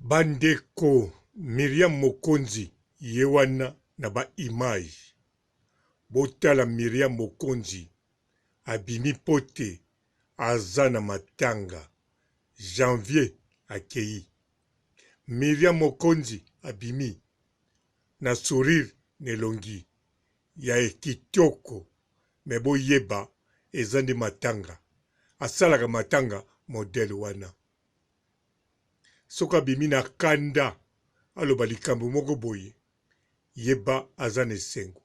Bandeko Miriam Mokonzi yewana na ba image. Botala Miriam Mokonzi abimi pote azana matanga. Janvier akei. Miriam Mokonzi abimi na sourire nelongi ya kitoko mebo yeba ezande matanga. Asalaka matanga modèle wana. Soka bimi na kanda aloba likambo moko boye yeba azane esengo.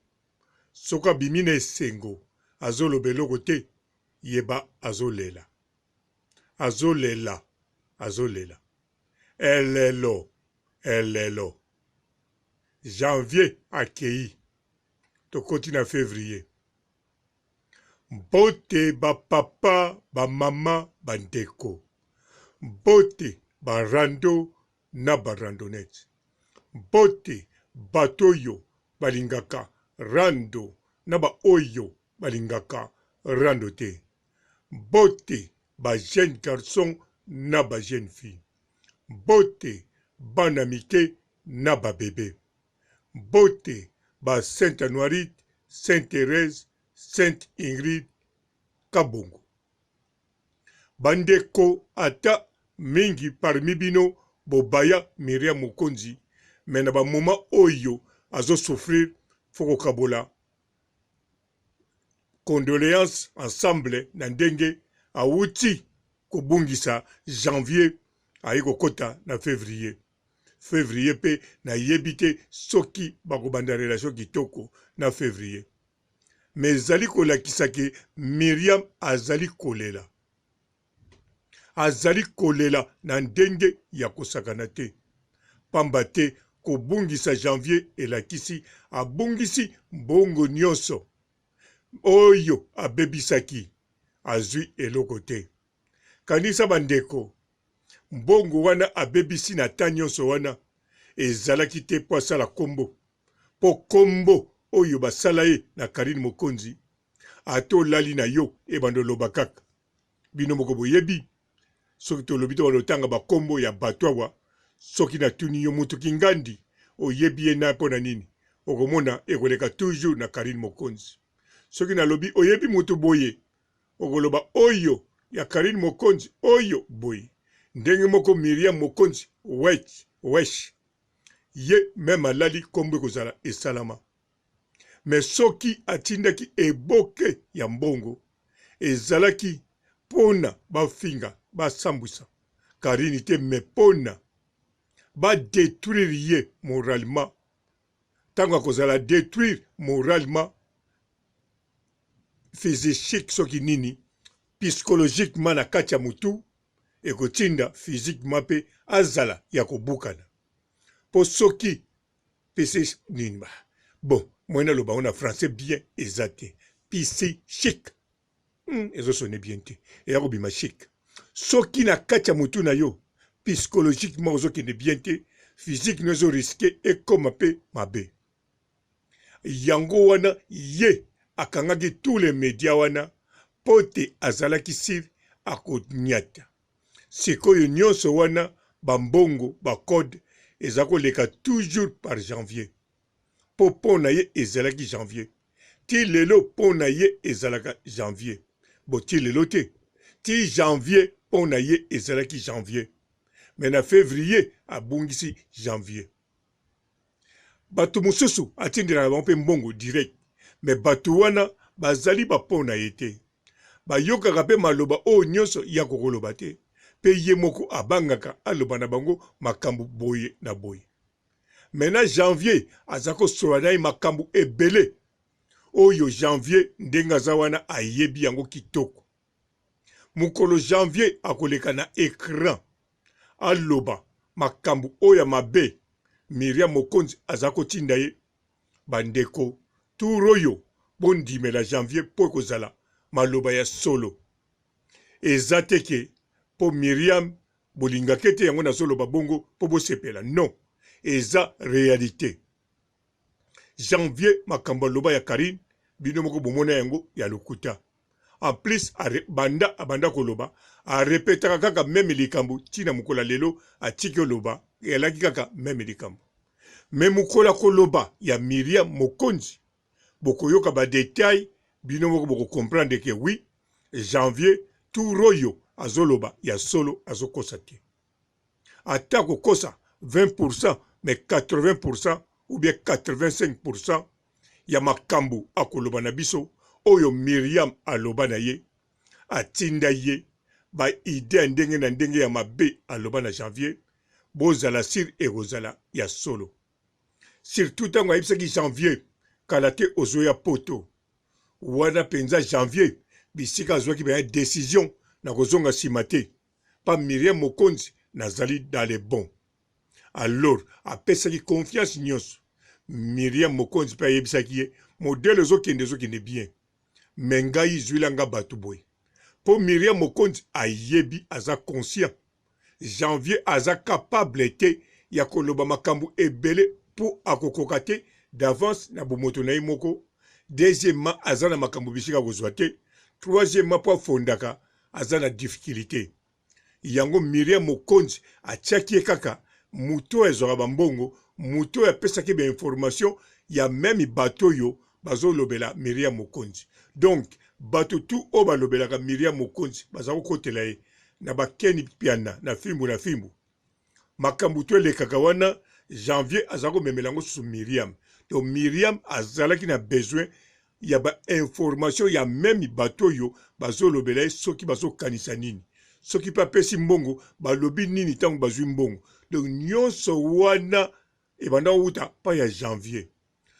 Soka bimi na esengo azoloba eloko te yeba azolela. Azolela. Elelo. Janvier akei. Tokoti na février. Mbote ba papa, ba mama, ba ndeko. Mbote ba rando na ba randonnette. Mbote bato oyo balingaka rando na ba oyo balingaka rando te. Mbote ba jeune garçon na ba jeune fille. Mbote bana mike na ba bébé. Mbote ba Sainte Anuarite, Sainte Thérèse, Sainte Ingrid, Kabongo. Bandeko ata mingi parmi bino bobaya Miriam Mokonzi, mais na ba moment oyo azo souffrir foko kabola. Condoléances ensemble na ndenge awuti kobungisa janvier aiko kota na février. Février pe na yebite soki bakobanda relation kitoko na février. Mais zali kolakisa ke Miriam azali kolela. Azali kolela na ndenge ya kosakana te. Pamba te kobungisa janvier elakisi abungisi mbongo nyonso. Oyo abebisaki azwi eloko te. Kanisa bandeko, mbongo wana abebisi na ta nyonso wana ezalaki te po asala kombo. Po kombo oyo basala ye na Karine Mokonzi ato lali na yo ebando loba kaka. Bino moko boyebi soki tolobi to balotanga bakombo ya bato awa soki na tuni yo mutu kingandi oyebi ye na pona nini okomona ekoleka toujours na Karine Mokonzi. Soki na lobi oyebi mutu boye okoloba oyo ya Karine Mokonzi oyo boye. Ndenge moko Miriam Mokonzi wesh ye meme alali kombo kozala esalama. Mais soki atindaki eboke ya mbongo ezalaki pona bafinga basambwisa Karine te me pona ba détruire ye moralement. Tango akozala détruire moralement physique soki nini psychologiquement na kati ya mutu ekotinda physiquement pe azala ya kobukana. Po soki pese nini ba bon mwena loba on a français bien ezate psychique ezo sonne bien te eya kobima chic. Soki na kati ya mutu na yo psychologiquement ozokende bien te physique no ezo risque ekoma pe mabe. Yango wana ye akangaki tous les médias wana pote azalaki sir akonyata. Sikoyo nyonso wana bambongo bakode ezako leka toujours par janvier. Po pona ye ezalaki janvier. Ti lelo pona ye ezalaka janvier. Bo ti lelo te. Ti janvier pona ye ezalaki janvier. Mais na février abungisi janvier. Batu mususu atindira na bampe mbongo direct. Mais batu wana bazali bapona ye te. Bayokaka pe maloba o nyonso ya kokoloba te. Pe ye moko abangaka aloba na bango makambu boye na boye. Maintenant janvier azako solanai makambu ebele. Oyo janvier ndenga zawana ayebi yango kitoko. Mukolo janvier akoleka na écran. Aloba makambu oya mabe. Miriam Mokonzi azako tinda ye. Bandeko turoyo bondimela janvier po kozala maloba ya solo. Ezateke po Miriam bolingake te yango na solo babongo po bosepela. Non. Eza réalité. Janvier makambo loba ya Karine bino moko bomona yango ya lokuta. En plus abanda koloba a répétaka kaka même likambo tina mukola lelo atiki loba elaki kaka même likambo. Mais mukola koloba ya Miriam Mokonzi bokoyoka ba détail bino moko boko comprendre que oui janvier tout royo azoloba ya solo azokosa te. Ata kokosa 20% mais 80% ou bien 85% ya makambu akoloba na biso oyo Miriam aloba na ye atinda ye ba idée ndenge na ndenge ya mabe aloba na janvier bozala sir ekozala ya solo. Surtout tango ayebisaki janvier kala te ozoya poto wana penza janvier bisika azwaki ba décision na kozonga nsima te pa Miriam Mokonzi nazali dans les bons. Alors apesaki confiance nyonso Miriam Mokonzi pe ayebisaki ye modèle ezokende bien me ngai zwilanga bato boye po Miriam Mokonzi ayebi aza conscient janvier aza capable te ya koloba makambo ebele pour akokoka te d'avance na bomoto na ye moko. Deuxièmement aza na makambo bisika kozwa te. Troisièmement po afondaka aza na difficulté yango Miriam Mokonzi atiaki ye kaka muto ezwaka bambongo muto apesaki ba information ya même bato yo bazolobela Miriam Mokonzi. Donc bato tout o balobelaka Miriam Mokonzi baza kokotela ye na bakeni piana na fimbu makambo to elekaka wana janvier aza komemela yango susu Miriam. Donc Miriam azalaki na besoin ya ba information ya même bato yo bazolobela ye soki bazokanisa nini soki pa pesi mbongo balobi nini tango bazwi mbongo. Donc nyonso wana ebanda uta pa ya janvier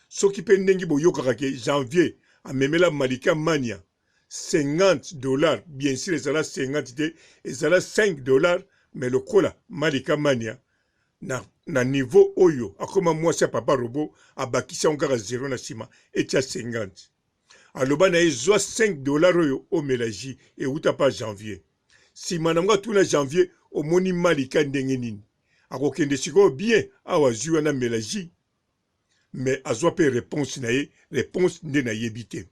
soki pe ndenge boyokaka ke janvier amemela Malika Mania $50 bien sûr ezala 50 te ezala $5 mais lokola Malika Mania na niveau oyo akoma mwasi ya papa robo abakisa nkaka 0 na nsima etia 50 aloba na ezwa $5 oyo omelaji euta pa janvier nsima na ngo atuna janvier omoni Malika ndenge nini akokende sikoyo bien awa zwi wana melaji mais azwa pe réponse na ye réponse nde na yebi te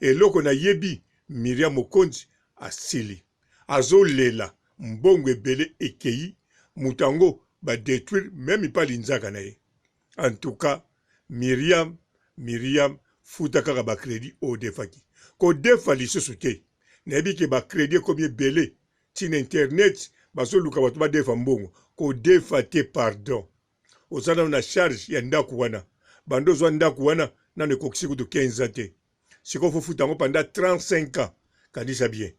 eloko na yebi Miriam Mokonzi asili azolela mbongo ebele ekei mutango ba détruire même pas linzaka na ye. En tout cas Miriam futa kaka ba crédit o defaki ko defa lisusu te nayebi ke ba crédit komi ebele tina internet bazoluka bato badefa mbongo ko defa te pardon ozana na charge ya ndako wana bando zwa ndako wana nane kokisi kutu 15 ans te siko fo futa ngo pendant 35 ans kanisa bien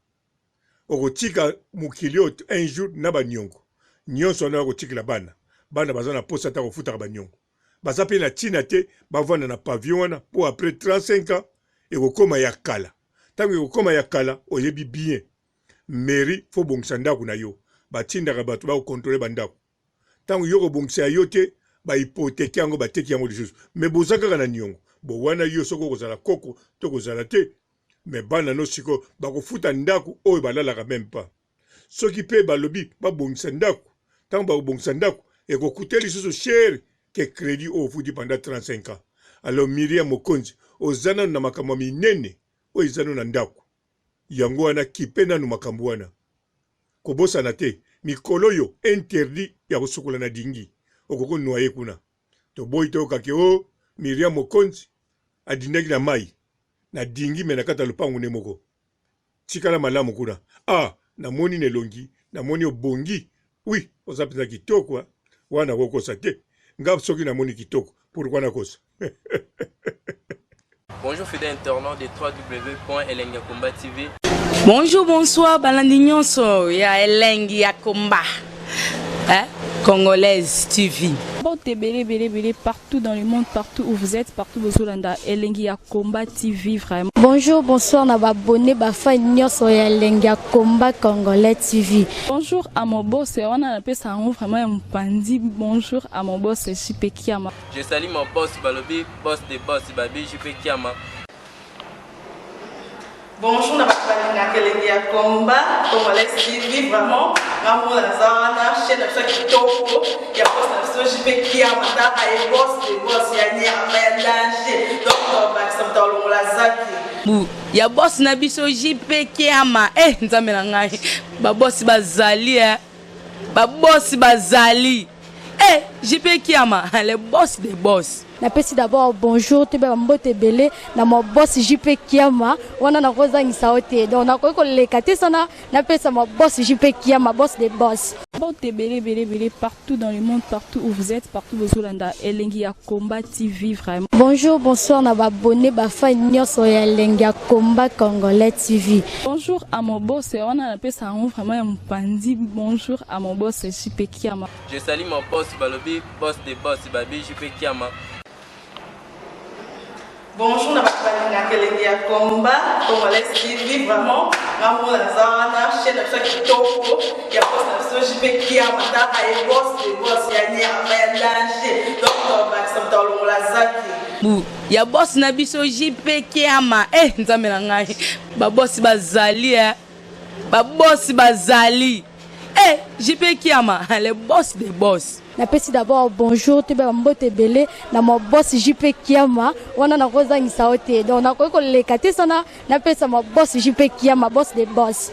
okotika mukilio un jour na banyongo nyonso na kotikila bana baza na posa ta kofuta banyongo baza pe na tina te bavanda na pavillon wana po après 35 ans ekokoma ya kala tango ekokoma ya kala oyebi bien mairie fo bongisa ndako na yo batindaka bato bakokontrole bandako tango yo kobongisa yo te bahypothèque yango bateki yango lisusu me boza kaka na niongo bo wana yo soko kozala koko to kozala te me bana no siko bakofuta ndako oyo balalaka même pas soki pe balobi babongisa ndako tango bakobongisa ndako ekokute lisusu cher ke crédit oyo ofuti pendant 35 ans. Alors Miriam Mokonzi ozana na makambo minene oyo ezana na ndako yango wana kipe nanu makambo wana kobosana te mikolo yo interdit ya kosukola na dingi okoko noye kuna to boy to kake o Miriam Mokonzi adindaki na mai na dingi mena kata lupango ne moko tikala malamu kuna na moni nelongi na moni obongi oui ozapeza kitoko wana kokosa te ngap soki na moni kitoko pourquoi na kosa. Bonjour fidèles internautes de www.elengiakomba TV. Bonjour, bonsoir, balandi nyonso ya Elengi ya Komba. Congolaise TV. Partout dans le monde, partout où vous êtes, partout où vous êtes, Elengi ya Komba TV vraiment. Bonjour, bonsoir, na abonné ba fan nyonso ya Elengi ya Komba Congolais TV. Bonjour à mon boss, on a appelé ça vraiment un pandi. Bonjour à mon boss, JP Kiama. Je salue mon boss Balobi, boss de boss Babi, JP Kiama. Bonjour, na bakalanga Elengi ya Komba Congolais TV vraiment. Ngamo na zana chaîne ça kitoko ya boss na JP Kiama ta ay boss de boss ya nya ya danger. Donc ba samta longola zaki. Ya boss na biso JP Kiama nzambe na ngai ba boss bazali ba boss bazali Eh, JP Kiama, le boss des boss. Napesi d'abord bonjour te ba mbote belé na mo boss JP Kiama wana na kozangisa ote donc na ko lekate sana napesa mo boss JP Kiama boss des boss. Mbote belé partout dans le monde, partout où vous êtes, partout où vous êtes, Elengi ya Komba TV vraiment. Bonjour, bonsoir na ba abonné ba fan nyonso ya Elengi ya Komba Congolais TV. Bonjour à mon boss, on a appelé ça vraiment un pandi. Bonjour à mon boss JP Kiama. Je salue mon boss Balobi, boss des boss Babi JP Kiama. Bonjour, na balinga Elengi ya Komba Congolais TV vraiment ngamu na zana chaîne na chaque kitoko ya boss na JP Kiama ta ay boss de boss ya nya ya danger donc ba samtalo la zaki Bu, ya boss na biso JP Kiama. Eh, nzambe na ngai. Ba boss bazali Ba boss bazali. Eh, JP Kiama, le boss des boss. Napesi d'abord bonjour te ba mbote belé na mo boss JP Kiama wana na kozangisa ote donc na ko lekate sana napesa mo boss JP Kiama boss des boss.